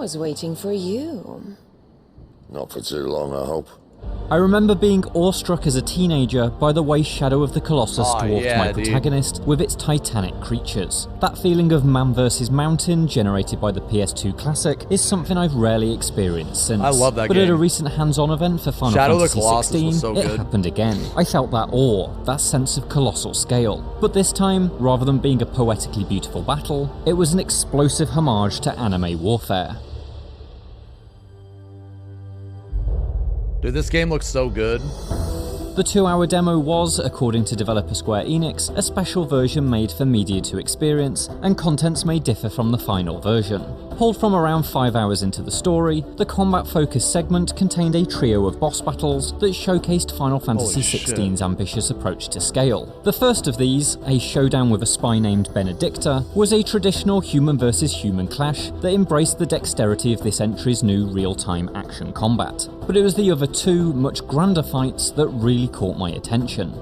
was waiting for you. Not for too long, I hope. I remember being awestruck as a teenager by the way Shadow of the Colossus dwarfed my protagonist with its titanic creatures. That feeling of man versus mountain generated by the PS2 classic is something I've rarely experienced since. I love that but game. at a recent hands-on event for Final Shadow of the Fantasy Colossus was XVI, so it good. happened again. I felt that awe, that sense of colossal scale. But this time, rather than being a poetically beautiful battle, it was an explosive homage to anime warfare. Dude, this game looks so good. The 2-hour demo was, according to developer Square Enix, a special version made for media to experience, and contents may differ from the final version. Pulled from around 5 hours into the story, the combat-focused segment contained a trio of boss battles that showcased Final Fantasy XVI's ambitious approach to scale. The first of these, a showdown with a spy named Benedicta, was a traditional human versus human clash that embraced the dexterity of this entry's new real-time action combat. But it was the other two, much grander fights that really caught my attention.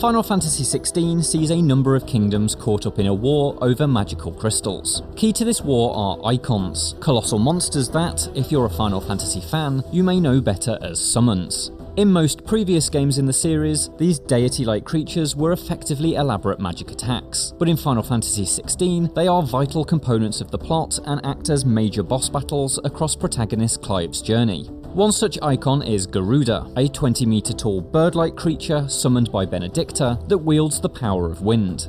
Final Fantasy XVI sees a number of kingdoms caught up in a war over magical crystals. Key to this war are Eikons, colossal monsters that, if you're a Final Fantasy fan, you may know better as summons. In most previous games in the series, these deity-like creatures were effectively elaborate magic attacks, but in Final Fantasy XVI, they are vital components of the plot and act as major boss battles across protagonist Clive's journey. One such icon is Garuda, a 20-meter tall bird-like creature summoned by Benedicta that wields the power of wind.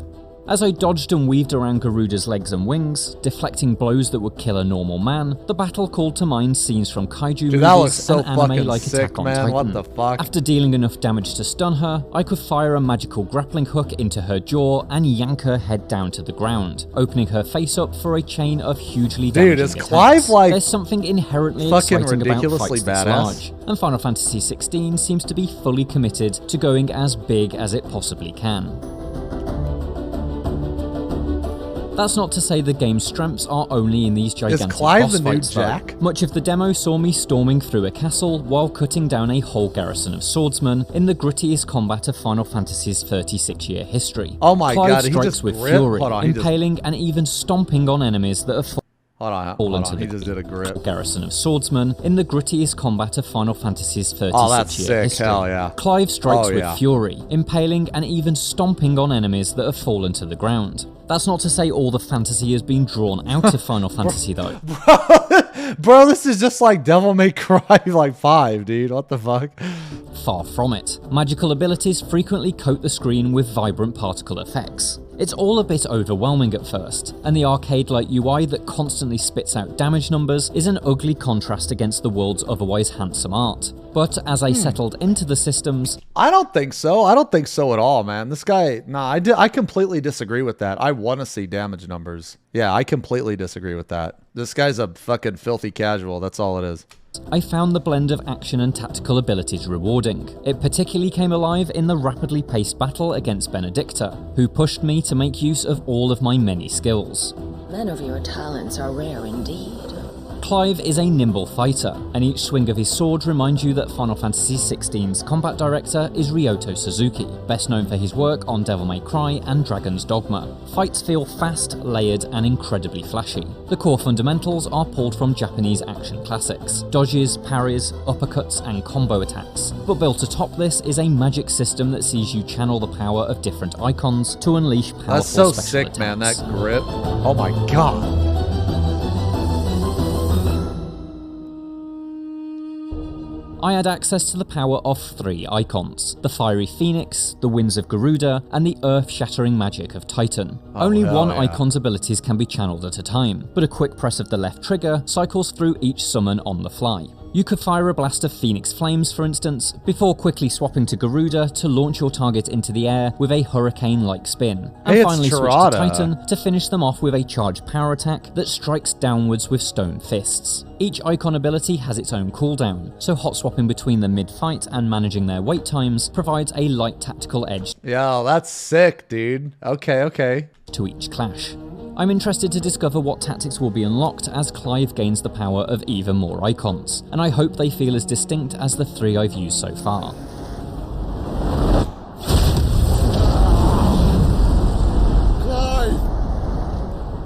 As I dodged and weaved around Garuda's legs and wings, deflecting blows that would kill a normal man, the battle called to mind scenes from kaiju movies and anime-like Attack on Titan. What the fuck? After dealing enough damage to stun her, I could fire a magical grappling hook into her jaw and yank her head down to the ground, opening her face up for a chain of hugely damaging attacks. Dude, is Clive like There's something inherently fucking exciting about ridiculously fights this badass? large, and Final Fantasy XVI seems to be fully committed to going as big as it possibly can. That's not to say the game's strengths are only in these gigantic boss fights, though. Much of the demo saw me storming through a castle while cutting down a whole garrison of swordsmen in the grittiest combat of Final Fantasy's 36-year history. Oh my god, he strikes just with gripped. fury, Hold on, impaling and even stomping on enemies that have hold on, he just did a grip. Garrison of swordsmen in the grittiest combat of Final Fantasy's 36-year Oh, that's sick. history. Hell yeah. Clive strikes with fury, impaling and even stomping on enemies that have fallen to the ground. That's not to say all the fantasy has been drawn out of Final Fantasy though. Bro, this is just like Devil May Cry like 5, dude. What the fuck? Far from it. Magical abilities frequently coat the screen with vibrant particle effects. It's all a bit overwhelming at first, and the arcade-like UI that constantly spits out damage numbers is an ugly contrast against the world's otherwise handsome art. But as I settled into the systems... I don't think so. I don't think so at all, man. This guy... Nah, I completely disagree with that. I want to see damage numbers. Yeah, I completely disagree with that. This guy's a fucking filthy casual. That's all it is. I found the blend of action and tactical abilities rewarding. It particularly came alive in the rapidly paced battle against Benedicta, who pushed me to make use of all of my many skills. None of your talents are rare indeed. Clive is a nimble fighter, and each swing of his sword reminds you that Final Fantasy XVI's combat director is Ryoto Suzuki, best known for his work on Devil May Cry and Dragon's Dogma. Fights feel fast, layered, and incredibly flashy. The core fundamentals are pulled from Japanese action classics: dodges, parries, uppercuts, and combo attacks. But built atop this is a magic system that sees you channel the power of different icons to unleash powerful That's so special sick, attacks. man. That grip. Oh my god. I had access to the power of 3 icons: the Fiery Phoenix, the Winds of Garuda, and the earth-shattering magic of Titan. Only one icon's abilities can be channeled at a time, but a quick press of the left trigger cycles through each summon on the fly. You could fire a blast of Phoenix Flames, for instance, before quickly swapping to Garuda to launch your target into the air with a hurricane-like spin, and finally switch to Titan to finish them off with a charged power attack that strikes downwards with stone fists. Each icon ability has its own cooldown, so hot swapping between them mid-fight and managing their wait times provides a light tactical edge. Yo, that's sick, dude. Okay. To each clash. I'm interested to discover what tactics will be unlocked as Clive gains the power of even more icons, and I hope they feel as distinct as the 3 I've used so far. Clive!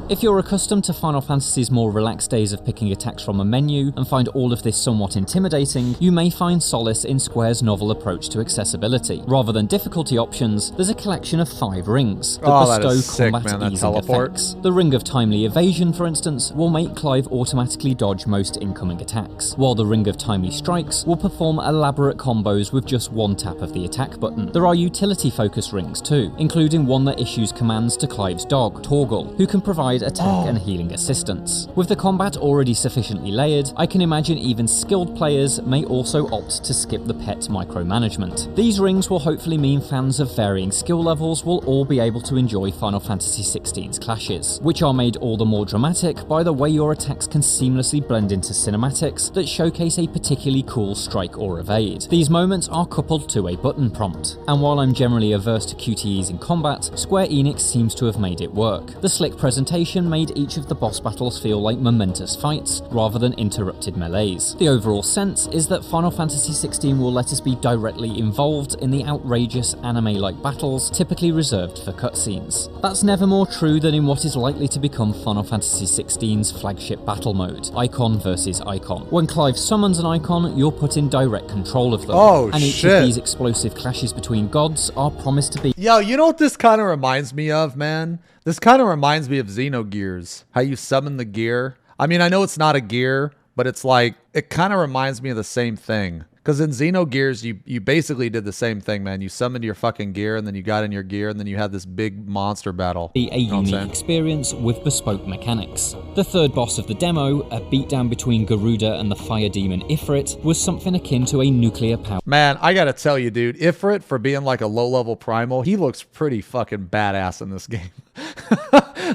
If you're accustomed to Final Fantasy's more relaxed days of picking attacks from a menu and find all of this somewhat intimidating, you may find solace in Square's novel approach to accessibility. Rather than difficulty options, there's a collection of 5 rings that bestow combat easing effects. The Ring of Timely Evasion, for instance, will make Clive automatically dodge most incoming attacks, while the Ring of Timely Strikes will perform elaborate combos with just one tap of the attack button. There are utility-focused rings too, including one that issues commands to Clive's dog, Torgal, who can provide attack and healing assistance. With the combat already sufficiently layered, I can imagine even skilled players may also opt to skip the pet micromanagement. These rings will hopefully mean fans of varying skill levels will all be able to enjoy Final Fantasy XVI's clashes, which are made all the more dramatic by the way your attacks can seamlessly blend into cinematics that showcase a particularly cool strike or evade. These moments are coupled to a button prompt, and while I'm generally averse to QTEs in combat, Square Enix seems to have made it work. The slick presentation made each of the boss battles feel like momentous fights, rather than interrupted melees. The overall sense is that Final Fantasy XVI will let us be directly involved in the outrageous anime-like battles typically reserved for cutscenes. That's never more true than in what is likely to become Final Fantasy XVI's flagship battle mode, Eikon versus Eikon. When Clive summons an Eikon, you're put in direct control of them, and each of these explosive clashes between gods are promised to be— Yo, you know what this kind of reminds me of, man? This kind of reminds me of Xenogears. How you summon the gear. I mean, I know it's not a gear, but it's like, it kind of reminds me of the same thing. Because in Xenogears, you basically did the same thing, man. You summoned your fucking gear, and then you got in your gear, and then you had this big monster battle. A unique experience with bespoke mechanics. The third boss of the demo, a beatdown between Garuda and the fire demon Ifrit, was something akin to a nuclear power. Man, I gotta tell you, dude, Ifrit, for being like a low-level primal, he looks pretty fucking badass in this game.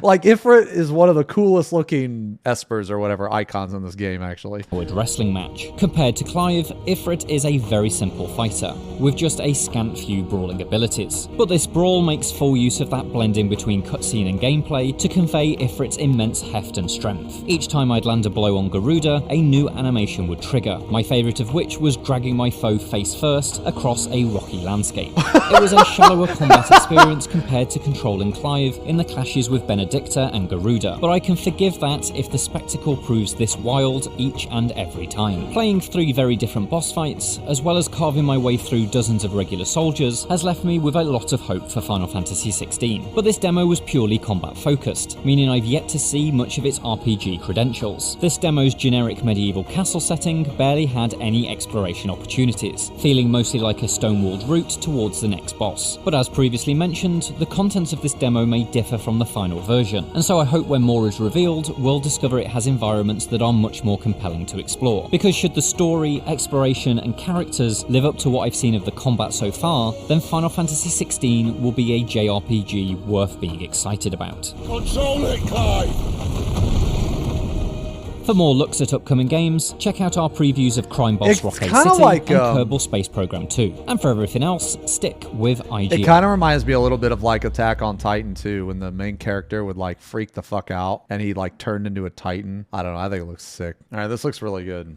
Like, Ifrit is one of the coolest looking espers or whatever icons in this game, actually. Wrestling match. Compared to Clive, Ifrit is a very simple fighter, with just a scant few brawling abilities. But this brawl makes full use of that blending between cutscene and gameplay to convey Ifrit's immense heft and strength. Each time I'd land a blow on Garuda, a new animation would trigger, my favourite of which was dragging my foe face first across a rocky landscape. It was a shallower combat experience compared to controlling Clive in the clashes with Benedicta and Garuda, but I can forgive that if the spectacle proves this wild each and every time. Playing 3 very different boss fights, as well as carving my way through dozens of regular soldiers, has left me with a lot of hope for Final Fantasy XVI. But this demo was purely combat focused, meaning I've yet to see much of its RPG credentials. This demo's generic medieval castle setting barely had any exploration opportunities, feeling mostly like a stonewalled route towards the next boss. But as previously mentioned, the contents of this demo may differ from the final version, and so I hope when more is revealed, we'll discover it has environments that are much more compelling to explore. Because should the story, exploration, and characters live up to what I've seen of the combat so far, then Final Fantasy XVI will be a JRPG worth being excited about. Control it, Clive! For more looks at upcoming games, check out our previews of Crime Boss Rock City like, and Kerbal Space Program 2. And for everything else, stick with IGN. It kind of reminds me a little bit of like Attack on Titan 2, when the main character would like freak the fuck out and he like turned into a Titan. I don't know, I think it looks sick. All right, this looks really good.